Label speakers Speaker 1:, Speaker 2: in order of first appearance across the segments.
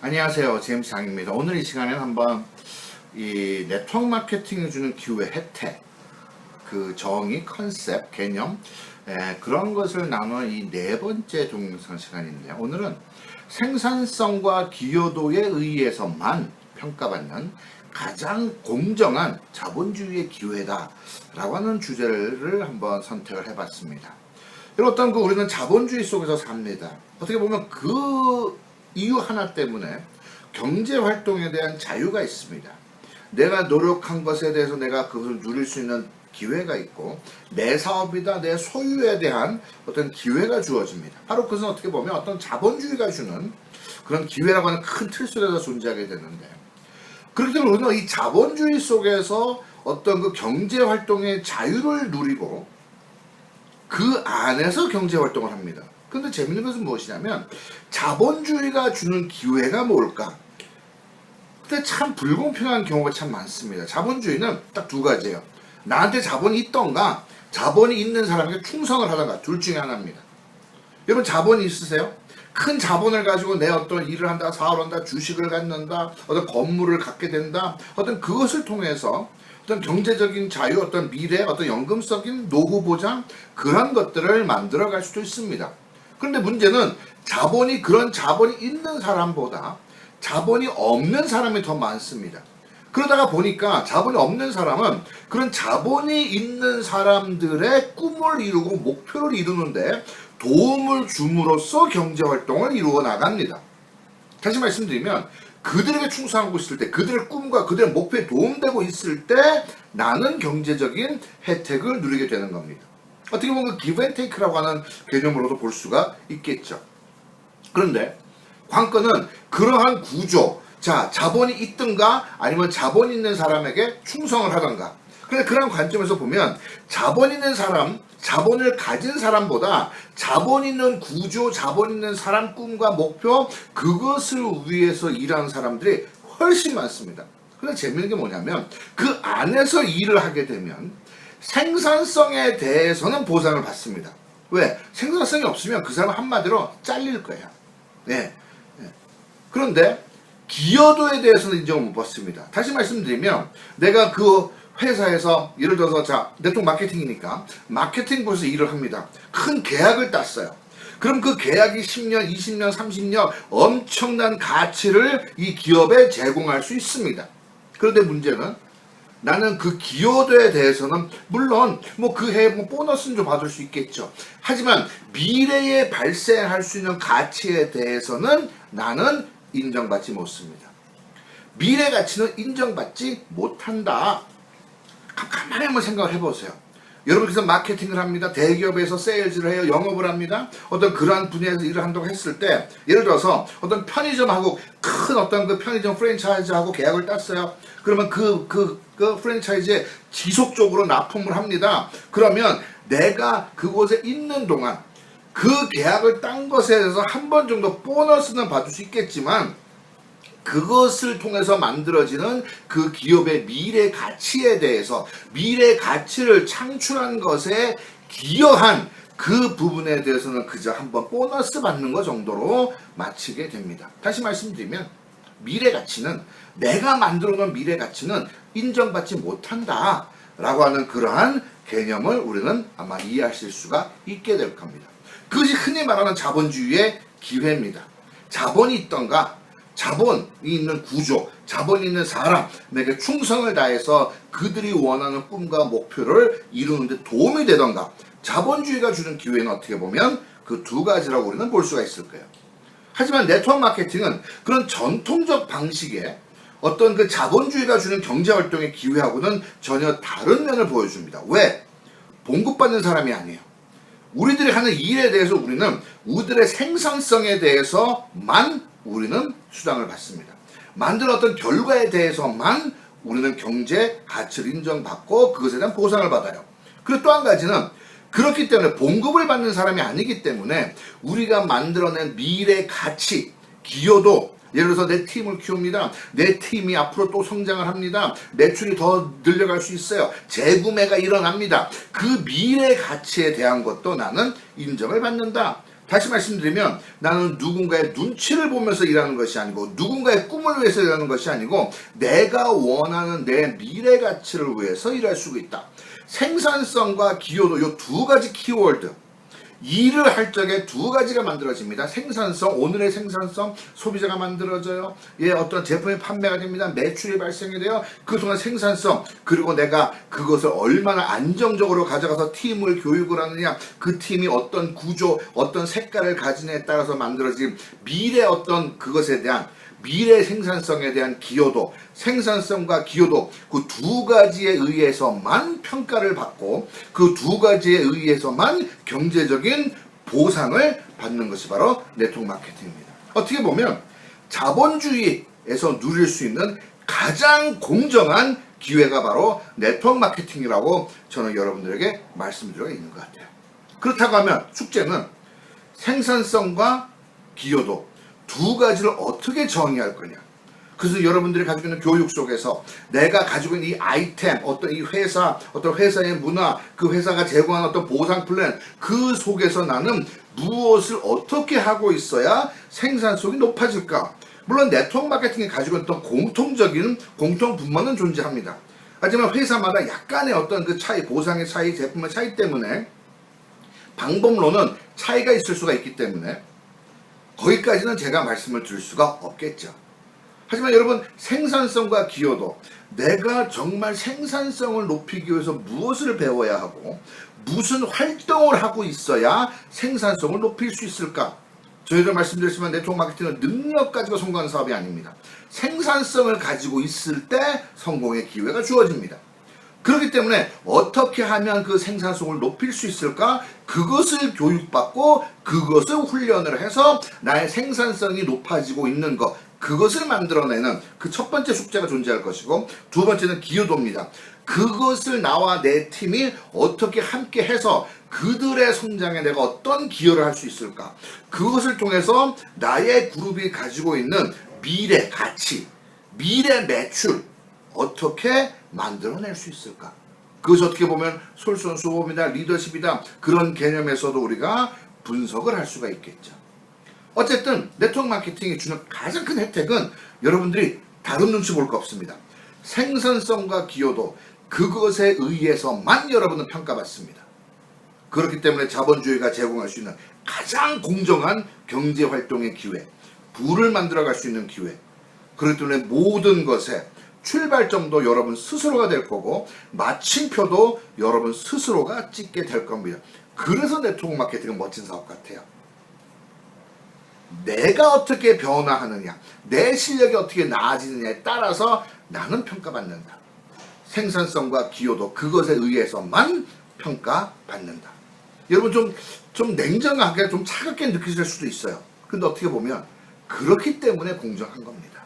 Speaker 1: 안녕하세요, 제임스 장입니다. 오늘 이 시간에는 한번 이 네트워크 마케팅이 주는 기회, 혜택, 그 정의, 컨셉, 개념, 그런 것을 나누는 이 네 번째 동영상 시간인데요. 오늘은 생산성과 기여도에 의해서만 평가받는 가장 공정한 자본주의의 기회다 라고 하는 주제를 한번 선택을 해봤습니다. 어떤 우리는 자본주의 속에서 삽니다. 어떻게 보면 그 이유 하나 때문에 경제활동에 대한 자유가 있습니다. 내가 노력한 것에 대해서 내가 그것을 누릴 수 있는 기회가 있고, 내 사업이다, 내 소유에 대한 어떤 기회가 주어집니다. 바로 그것은 어떻게 보면 어떤 자본주의가 주는 그런 기회라고 하는 큰 틀 속에서 존재하게 되는데, 그렇기 때문에 우리는 이 자본주의 속에서 어떤 그 경제활동의 자유를 누리고 그 안에서 경제활동을 합니다. 근데 재밌는 것은 무엇이냐면 자본주의가 주는 기회가 뭘까? 근데 참 불공평한 경우가 참 많습니다. 자본주의는 딱 두 가지예요. 나한테 자본이 있던가 자본이 있는 사람에게 충성을 하던가, 둘 중에 하나입니다. 여러분 자본이 있으세요? 큰 자본을 가지고 내 어떤 일을 한다, 사업을 한다, 주식을 갖는다, 어떤 건물을 갖게 된다, 어떤 그것을 통해서 어떤 경제적인 자유, 어떤 미래, 어떤 연금적인 노후 보장, 그런 것들을 만들어 갈 수도 있습니다. 그런데 문제는 그런 자본이 있는 사람보다 자본이 없는 사람이 더 많습니다. 그러다가 보니까 자본이 없는 사람은 그런 자본이 있는 사람들의 꿈을 이루고 목표를 이루는데 도움을 줌으로써 경제활동을 이루어 나갑니다. 다시 말씀드리면 그들에게 충성하고 있을 때, 그들의 꿈과 그들의 목표에 도움되고 있을 때 나는 경제적인 혜택을 누리게 되는 겁니다. 어떻게 보면 give and take라고 하는 개념으로도 볼 수가 있겠죠. 그런데 관건은 그러한 구조, 자본이 있든가 아니면 자본 있는 사람에게 충성을 하던가. 그런데 그런 관점에서 보면 자본 있는 사람, 자본을 가진 사람보다 자본 있는 구조, 자본 있는 사람 꿈과 목표, 그것을 위해서 일하는 사람들이 훨씬 많습니다. 그런데 재밌는 게 뭐냐면 그 안에서 일을 하게 되면 생산성에 대해서는 보상을 받습니다. 왜? 생산성이 없으면 그 사람은 한마디로 잘릴 거예요. 네. 그런데 기여도에 대해서는 인정을 못 받습니다. 다시 말씀드리면 내가 그 회사에서 예를 들어서 네트워크 마케팅이니까 마케팅 부에서 일을 합니다. 큰 계약을 땄어요. 그럼 그 계약이 10년, 20년, 30년 엄청난 가치를 이 기업에 제공할 수 있습니다. 그런데 문제는 나는 그 기여도에 대해서는 물론 그 해에 보너스는 좀 받을 수 있겠죠. 하지만 미래에 발생할 수 있는 가치에 대해서는 나는 인정받지 못습니다. 미래 가치는 인정받지 못한다. 가만히 한번 생각을 해보세요. 여러분께서 마케팅을 합니다. 대기업에서 세일즈를 해요. 영업을 합니다. 어떤 그러한 분야에서 일을 한다고 했을 때, 예를 들어서 어떤 편의점하고 큰 어떤 그 편의점 프랜차이즈하고 계약을 땄어요. 그러면 그 프랜차이즈에 지속적으로 납품을 합니다. 그러면 내가 그곳에 있는 동안 그 계약을 딴 것에 대해서 한 번 정도 보너스는 받을 수 있겠지만 그것을 통해서 만들어지는 그 기업의 미래 가치에 대해서, 미래 가치를 창출한 것에 기여한 그 부분에 대해서는 그저 한번 보너스 받는 것 정도로 마치게 됩니다. 다시 말씀드리면 미래 가치는, 내가 만들어 놓은 미래 가치는 인정받지 못한다 라고 하는 그러한 개념을 우리는 아마 이해하실 수가 있게 될 겁니다. 그것이 흔히 말하는 자본주의의 기회입니다. 자본이 있던가, 자본이 있는 구조, 자본이 있는 사람에게 충성을 다해서 그들이 원하는 꿈과 목표를 이루는데 도움이 되던가, 자본주의가 주는 기회는 어떻게 보면 그 두 가지라고 우리는 볼 수가 있을 거예요. 하지만 네트워크 마케팅은 그런 전통적 방식의 어떤 그 자본주의가 주는 경제활동의 기회하고는 전혀 다른 면을 보여줍니다. 왜? 봉급받는 사람이 아니에요. 우리들이 하는 일에 대해서 우리는 우리들의 생산성에 대해서만 우리는 수당을 받습니다. 만든 어떤 결과에 대해서만 우리는 경제 가치를 인정받고 그것에 대한 보상을 받아요. 그리고 또 한 가지는 그렇기 때문에 봉급을 받는 사람이 아니기 때문에 우리가 만들어낸 미래 가치, 기여도, 예를 들어서 내 팀을 키웁니다. 내 팀이 앞으로 또 성장을 합니다. 매출이 더 늘려갈 수 있어요. 재구매가 일어납니다. 그 미래 가치에 대한 것도 나는 인정을 받는다. 다시 말씀드리면 나는 누군가의 눈치를 보면서 일하는 것이 아니고 누군가의 꿈을 위해서 일하는 것이 아니고 내가 원하는 내 미래 가치를 위해서 일할 수 있다. 생산성과 기여도 이 두 가지 키워드, 일을 할 적에 두 가지가 만들어집니다. 생산성, 오늘의 생산성, 소비자가 만들어져요. 예, 어떤 제품이 판매가 됩니다. 매출이 발생이 돼요. 그 동안 생산성, 그리고 내가 그것을 얼마나 안정적으로 가져가서 팀을 교육을 하느냐, 그 팀이 어떤 구조, 어떤 색깔을 가지느냐에 따라서 만들어진 미래 어떤 그것에 대한 미래 생산성에 대한 기여도, 생산성과 기여도 그 두 가지에 의해서만 평가를 받고 그 두 가지에 의해서만 경제적인 보상을 받는 것이 바로 네트워크 마케팅입니다. 어떻게 보면 자본주의에서 누릴 수 있는 가장 공정한 기회가 바로 네트워크 마케팅이라고 저는 여러분들에게 말씀드리고 있는 것 같아요. 그렇다고 하면 숙제는 생산성과 기여도 두 가지를 어떻게 정의할 거냐. 그래서 여러분들이 가지고 있는 교육 속에서 내가 가지고 있는 이 아이템, 어떤 이 회사, 어떤 회사의 문화, 그 회사가 제공하는 어떤 보상 플랜, 그 속에서 나는 무엇을 어떻게 하고 있어야 생산성이 높아질까. 물론 네트워크 마케팅이 가지고 있는 어떤 공통적인 공통 분모는 존재합니다. 하지만 회사마다 약간의 어떤 그 차이, 보상의 차이, 제품의 차이 때문에 방법론은 차이가 있을 수가 있기 때문에 거기까지는 제가 말씀을 드릴 수가 없겠죠. 하지만 여러분, 생산성과 기여도 내가 정말 생산성을 높이기 위해서 무엇을 배워야 하고 무슨 활동을 하고 있어야 생산성을 높일 수 있을까? 저희가 말씀드렸지만 네트워크 마케팅은 능력 가지고 성공하는 사업이 아닙니다. 생산성을 가지고 있을 때 성공의 기회가 주어집니다. 그렇기 때문에 어떻게 하면 그 생산성을 높일 수 있을까? 그것을 교육받고 그것을 훈련을 해서 나의 생산성이 높아지고 있는 것, 그것을 만들어내는 그 첫 번째 숙제가 존재할 것이고, 두 번째는 기여도입니다. 그것을 나와 내 팀이 어떻게 함께 해서 그들의 성장에 내가 어떤 기여를 할 수 있을까? 그것을 통해서 나의 그룹이 가지고 있는 미래 가치, 미래 매출 어떻게 만들어낼 수 있을까? 그것이 어떻게 보면 솔선수범이다, 리더십이다, 그런 개념에서도 우리가 분석을 할 수가 있겠죠. 어쨌든 네트워크 마케팅이 주는 가장 큰 혜택은 여러분들이 다른 눈치 볼 거 없습니다. 생산성과 기여도 그것에 의해서만 여러분은 평가받습니다. 그렇기 때문에 자본주의가 제공할 수 있는 가장 공정한 경제활동의 기회, 부를 만들어갈 수 있는 기회, 그렇기 때문에 모든 것에 출발점도 여러분 스스로가 될 거고 마침표도 여러분 스스로가 찍게 될 겁니다. 그래서 네트워크 마케팅은 멋진 사업 같아요. 내가 어떻게 변화하느냐, 내 실력이 어떻게 나아지느냐에 따라서 나는 평가받는다. 생산성과 기여도 그것에 의해서만 평가받는다. 여러분 좀 냉정하게 좀 차갑게 느끼실 수도 있어요. 근데 어떻게 보면 그렇기 때문에 공정한 겁니다.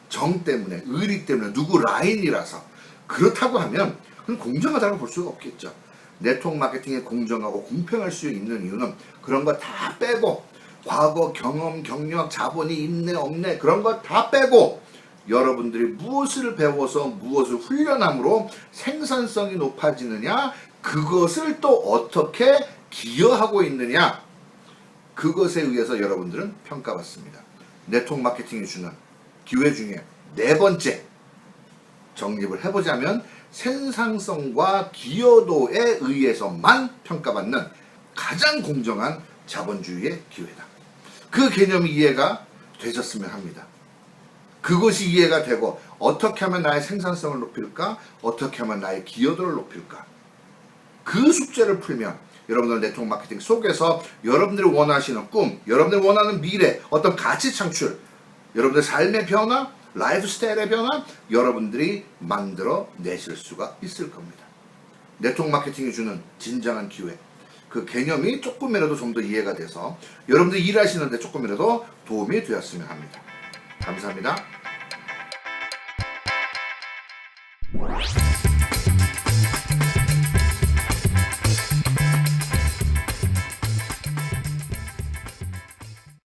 Speaker 1: 정 때문에, 의리 때문에, 누구 라인이라서 그렇다고 하면 그건 공정하다고 볼 수가 없겠죠. 네트워크 마케팅이 공정하고 공평할 수 있는 이유는 그런 거 다 빼고 과거 경험, 경력, 자본이 있네 없네 그런 거 다 빼고 여러분들이 무엇을 배워서 무엇을 훈련함으로 생산성이 높아지느냐, 그것을 또 어떻게 기여하고 있느냐, 그것에 의해서 여러분들은 평가받습니다. 네트워크 마케팅이 주는 기회 중에 네 번째 정립을 해보자면 생산성과 기여도에 의해서만 평가받는 가장 공정한 자본주의의 기회다. 그 개념이 이해가 되셨으면 합니다. 그것이 이해가 되고 어떻게 하면 나의 생산성을 높일까? 어떻게 하면 나의 기여도를 높일까? 그 숙제를 풀면 여러분들 네트워크 마케팅 속에서 여러분들이 원하시는 꿈, 여러분들이 원하는 미래, 어떤 가치 창출, 여러분들 삶의 변화, 라이프 스타일의 변화, 여러분들이 만들어 내실 수가 있을 겁니다. 네트워크 마케팅이 주는 진정한 기회, 그 개념이 조금이라도 좀 더 이해가 돼서 여러분들이 일하시는데 조금이라도 도움이 되었으면 합니다. 감사합니다.